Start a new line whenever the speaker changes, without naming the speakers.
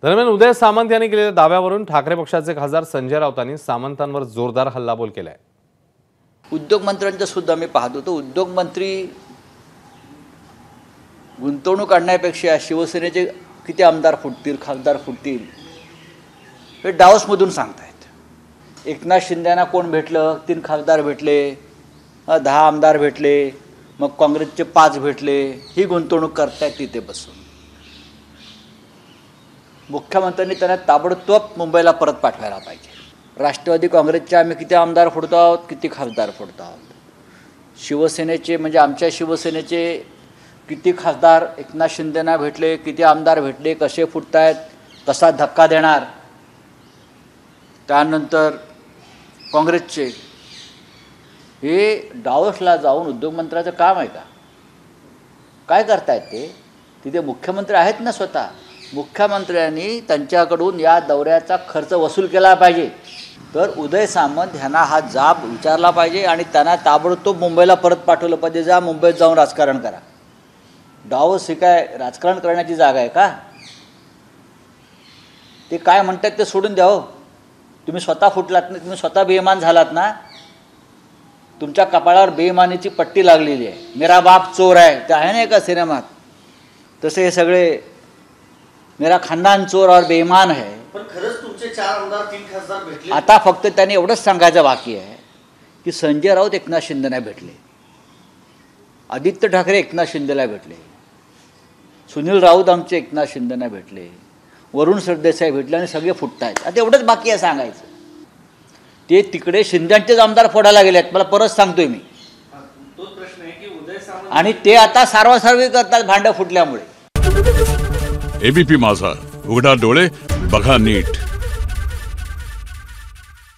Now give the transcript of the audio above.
दरम्यान उदय सामंत यांनी केलेल्या दाव्यावरून ठाकरे पक्षाचे खासदार संजय राऊतांनी सामंतांवर जोरदार हल्लाबोल केलाय।
उद्योग मंत्र्यांचं सुद्धा मी पाहतो तो उद्योग मंत्री गुंतवणूक आणण्यापेक्षा शिवसेनेचे किती आमदार फुटतील खासदार फुटतील हे डावसमधून सांगतायत। एकनाथ शिंदेना कोण भेटलं, 3 खासदार भेटले, 10 आमदार भेटले, मग काँग्रेसचे 5 भेटले, ही गुंतवणूक करतायत तिथे बसून। मुख्यमंत्र्यांनी त्यांना ताबडतोब मुंबईला परत पाठवायला पाहिजे। राष्ट्रवादी काँग्रेसचे आम्ही किती आमदार फोडतो आहोत, किती खासदार फोडतो आहोत। शिवसेनेचे म्हणजे आमच्या शिवसेनेचे किती खासदार एकनाथ शिंदेना भेटले, किती आमदार भेटले, कसे फुटतायत, कसा धक्का देणार। त्यानंतर काँग्रेसचे हे डावसला जाऊन उद्योगमंत्र्याचं काम आहे का? काय करतायत ते? तिथे मुख्यमंत्री आहेत ना स्वतः। मुख्यमंत्र्यांनी त्यांच्याकडून या दौऱ्याचा खर्च वसूल केला पाहिजे। तर उदय सामंत ह्यांना हा जाब विचारला पाहिजे आणि त्यांना ताबडतोब मुंबईला परत पाठवलं पाहिजे। जा मुंबईत जाऊन राजकारण करा। डावस ही काय राजकारण करण्याची जागा आहे का? ते काय म्हणतात ते सोडून द्या हो। तुम्ही स्वतः फुटलात ना, तुम्ही स्वतः बेईमान झालात ना। तुमच्या कपाळावर बेईमानीची पट्टी लागलेली आहे। मेरा बाप चोर आहे ते आहे ना एका सिनेमात, तसे हे सगळे मेरा खानदान चोर और बेईमान है।
पण खरंच तुमचे 4 आमदार 3 खासदार भेटले।
आता फक्त त्यांनी एवढंच सांगायचं बाकी आहे की संजय राऊत एकनाथ शिंदेला भेटले, आदित्य ठाकरे एकनाथ शिंदेला भेटले, सुनील राऊत आमचे एकनाथ शिंदेला भेटले, वरुण सरदेसाई भेटले आणि सगळे फुटतायत। आता एवढंच बाकी आहे सांगायचं। ते तिकडे शिंदेचेच आमदार फोडायला गेले आहेत, मला परत सांगतोय मी।
तोच प्रश्न आहे की उदय सामंत
आणि ते आता सारवासारवी करतात भांडं फुटल्यामुळे।
एबीपी माझा, उघडा डोळे बघा नीट।